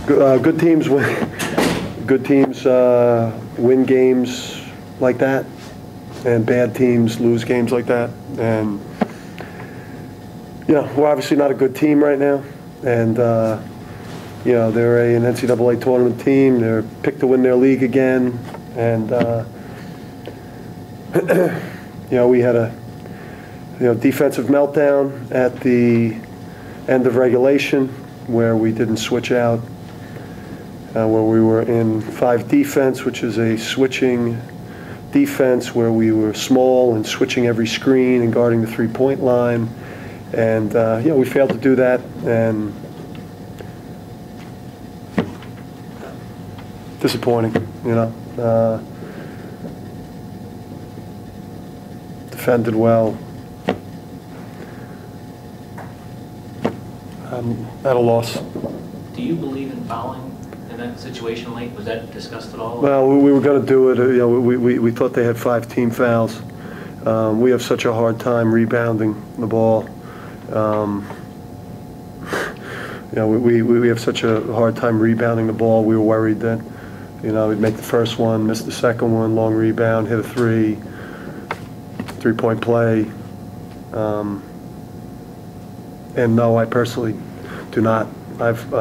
Good teams win. Good teams win games like that, and bad teams lose games like that. And we're obviously not a good team right now. And they're an NCAA tournament team. They're picked to win their league again. And we had a defensive meltdown at the end of regulation where we didn't switch out. Where we were in 5 defense, which is a switching defense where we were small and switching every screen and guarding the 3-point line. And, we failed to do that. And disappointing, defended well. At a loss. Do you believe in fouling in that situation late? Was that discussed at all? Well, we were going to do it. We thought they had 5 team fouls. We have such a hard time rebounding the ball. We have such a hard time rebounding the ball. We were worried that, we'd make the first one, miss the second one, long rebound, hit a 3-point play. And no, I personally do not. I've,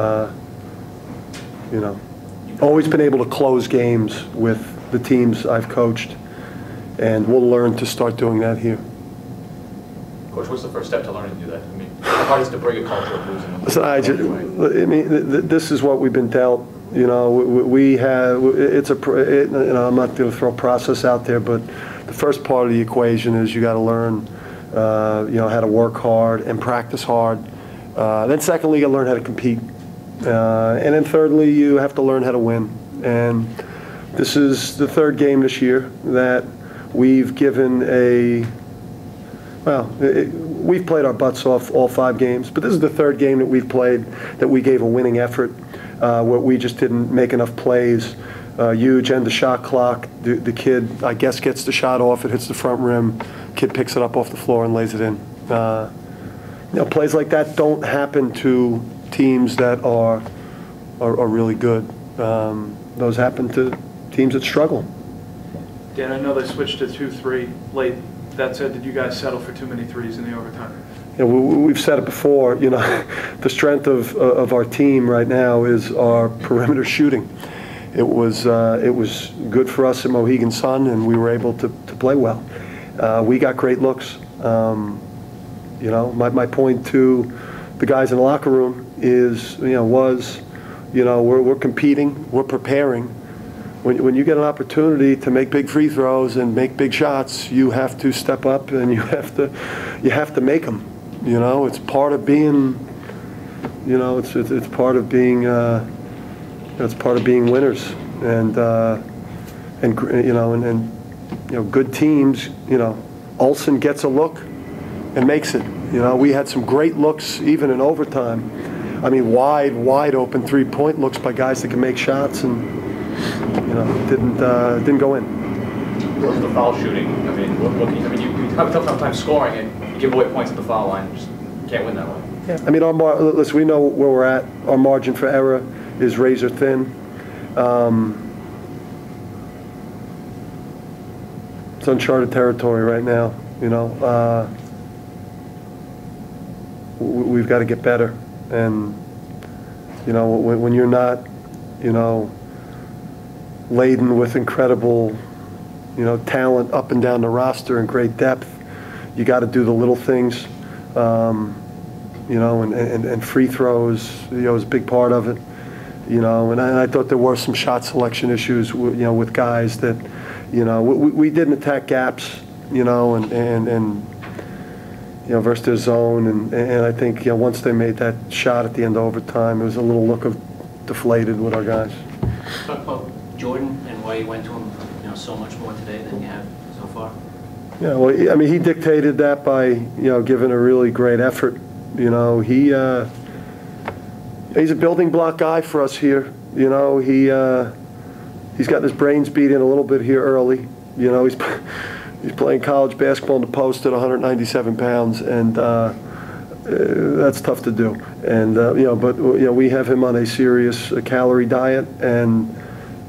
always been able to close games with the teams I've coached, and we'll learn to start doing that here. Coach, what's the first step to learning to do that? I mean, how hard is it to break a culture of losing? Listen, this is what we've been dealt. We have. I'm not going to throw process out there, but the first part of the equation is you got to learn, how to work hard and practice hard. Then secondly, you got to learn how to compete. And then thirdly, you have to learn how to win. And this is the 3rd game this year that we've given we've played our butts off all 5 games, but this is the 3rd game that we've played that we gave a winning effort, where we just didn't make enough plays. Huge end the shot clock. The kid, I guess, gets the shot off. It hits the front rim. Kid picks it up off the floor and lays it in. Plays like that don't happen to teams that are really good. Those happen to teams that struggle. Dan, I know they switched to 2-3 late. That said, did you guys settle for too many threes in the overtime? We've said it before. The strength of our team right now is our perimeter shooting. It was good for us at Mohegan Sun, and we were able to play well. We got great looks. My point to the guys in the locker room is, we're competing, we're preparing. When you get an opportunity to make big free throws and make big shots, you have to step up and you have to make them. It's part of being, it's part of being, it's part of being winners. And good teams. Olsen gets a look and makes it. We had some great looks even in overtime. I mean, wide open 3-point looks by guys that can make shots, and didn't go in. What was the foul shooting? I mean, you have a tough time scoring, and you give away points at the foul line. You just can't win that way. Yeah. I mean, listen, we know where we're at. Our margin for error is razor thin. It's uncharted territory right now. We've got to get better, and when you're not, laden with incredible, talent up and down the roster and great depth, you got to do the little things, and free throws, is a big part of it, and I thought there were some shot selection issues, with guys that, we didn't attack gaps, and versus their zone, and I think once they made that shot at the end of overtime, it was a little look of deflated with our guys. Talk about Jordan and why you went to him, so much more today than you have so far. Yeah, well, I mean, he dictated that by giving a really great effort. He's a building block guy for us here. He's got his brains beat in a little bit here early. He's playing college basketball in the post at 197 pounds, and that's tough to do. And but we have him on a serious calorie diet, and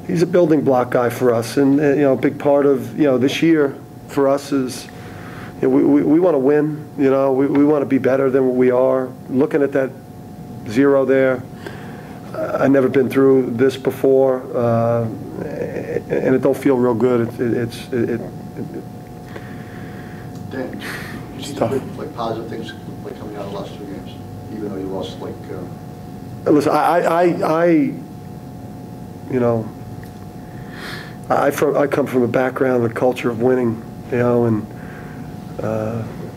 he's a building block guy for us. And a big part of this year for us is we want to win. We want to be better than what we are. Looking at that 0 there, I've never been through this before, and it don't feel real good. Dan, you see some good, like, positive things like coming out of the last 2 games, even though you lost, like. Listen, I come from a background, a culture of winning, and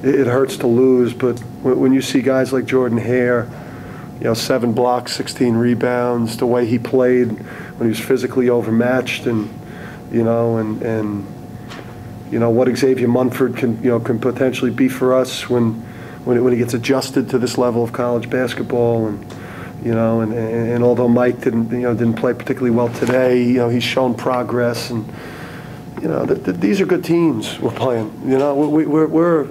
it hurts to lose. But when you see guys like Jordan Hare, 7 blocks, 16 rebounds, the way he played when he was physically overmatched, and what Xavier Munford can potentially be for us when he gets adjusted to this level of college basketball, and although Mike didn't play particularly well today, he's shown progress, and these are good teams we're playing. We're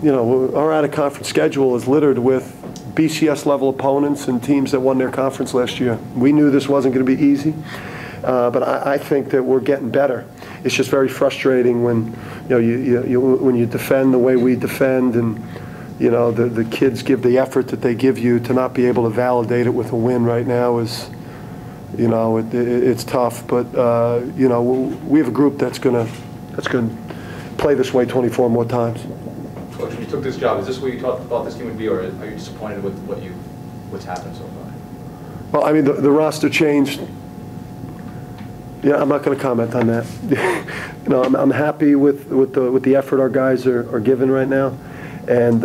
our out-of-conference schedule is littered with BCS level opponents and teams that won their conference last year. We knew this wasn't going to be easy, but I think that we're getting better. It's just very frustrating when when you defend the way we defend, and the kids give the effort that they give you, to not be able to validate it with a win right now is it's tough. But we have a group that's gonna play this way 24 more times. Coach, when you took this job, is this what you thought this team would be, or are you disappointed with what's happened so far? Well, I mean, the roster changed. Yeah, I'm not going to comment on that. I'm happy with the effort our guys are giving right now, and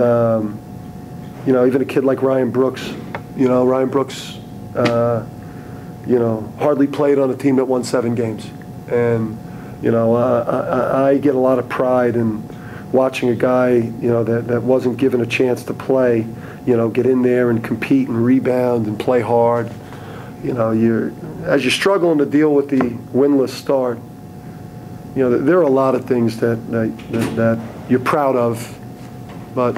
even a kid like Ryan Brooks, Ryan Brooks, hardly played on a team that won 7 games, and I get a lot of pride in watching a guy that wasn't given a chance to play, get in there and compete and rebound and play hard. As you're struggling to deal with the winless start, there are a lot of things that you're proud of, but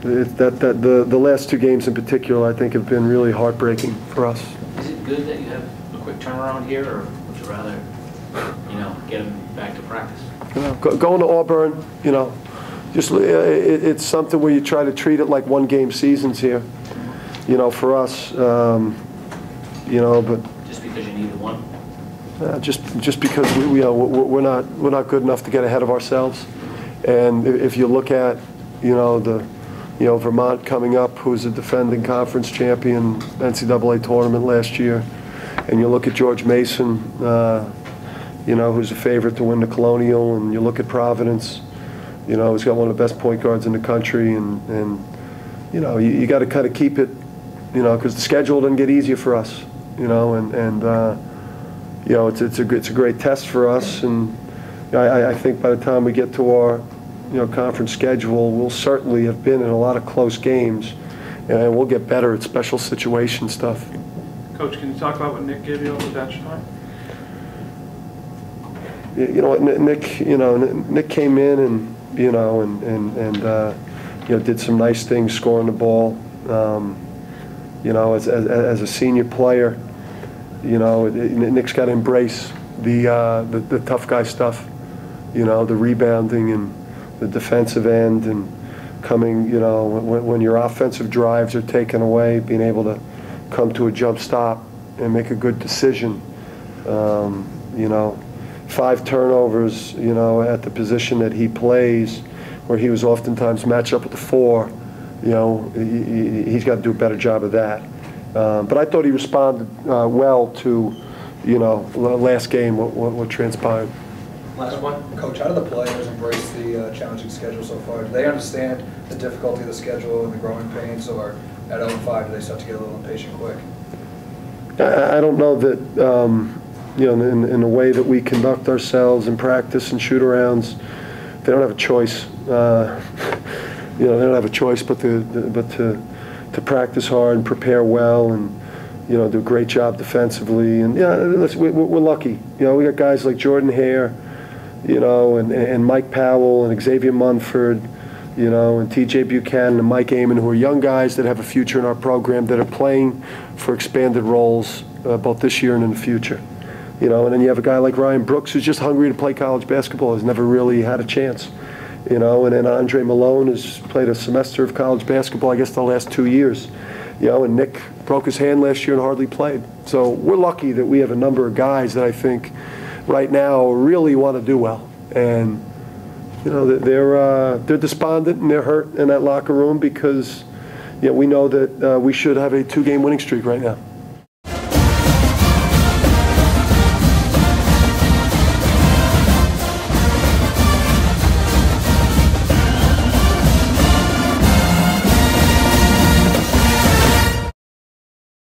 the last 2 games in particular, I think, have been really heartbreaking for us. Is it good that you have a quick turnaround here, or would you rather, get them back to practice? Going to Auburn, it's something where you try to treat it like 1-game seasons here. For us, but just because you need the one. Just because we're not good enough to get ahead of ourselves, and if you look at Vermont coming up, who's a defending conference champion NCAA tournament last year, and you look at George Mason, who's a favorite to win the Colonial, and you look at Providence, who's got one of the best point guards in the country, and you got to kind of keep it. Because the schedule doesn't get easier for us, it's a great test for us, and I think by the time we get to our conference schedule, we'll certainly have been in a lot of close games, and we'll get better at special situation stuff. Coach, can you talk about what Nick gave you on the bench time? Nick came in and did some nice things, scoring the ball. As a senior player, Nick's got to embrace the tough guy stuff, the rebounding and the defensive end, and coming, when your offensive drives are taken away, being able to come to a jump stop and make a good decision. 5 turnovers, at the position that he plays, where he was oftentimes matched up with the 4. He's got to do a better job of that. But I thought he responded well to, last game, what transpired. Last one. Coach, how do the players embrace the challenging schedule so far? Do they understand the difficulty of the schedule and the growing pains, or at 0-5 do they start to get a little impatient quick? I don't know that, in the way that we conduct ourselves in practice and shoot-arounds, they don't have a choice. They don't have a choice but to practice hard and prepare well, and do a great job defensively. And listen, we're lucky. We got guys like Jordan Hare, you know, and Mike Powell and Xavier Munford, you know, and TJ Buchanan and Mike Amon, who are young guys that have a future in our program that are playing for expanded roles both this year and in the future. You know, and then you have a guy like Ryan Brooks who's just hungry to play college basketball, has never really had a chance. You know, and then Andre Malone has played a semester of college basketball, I guess, the last 2 years. You know, and Nick broke his hand last year and hardly played. So we're lucky that we have a number of guys that I think right now really want to do well. And, you know, they're despondent and they're hurt in that locker room because, you know, we know that we should have a 2-game winning streak right now.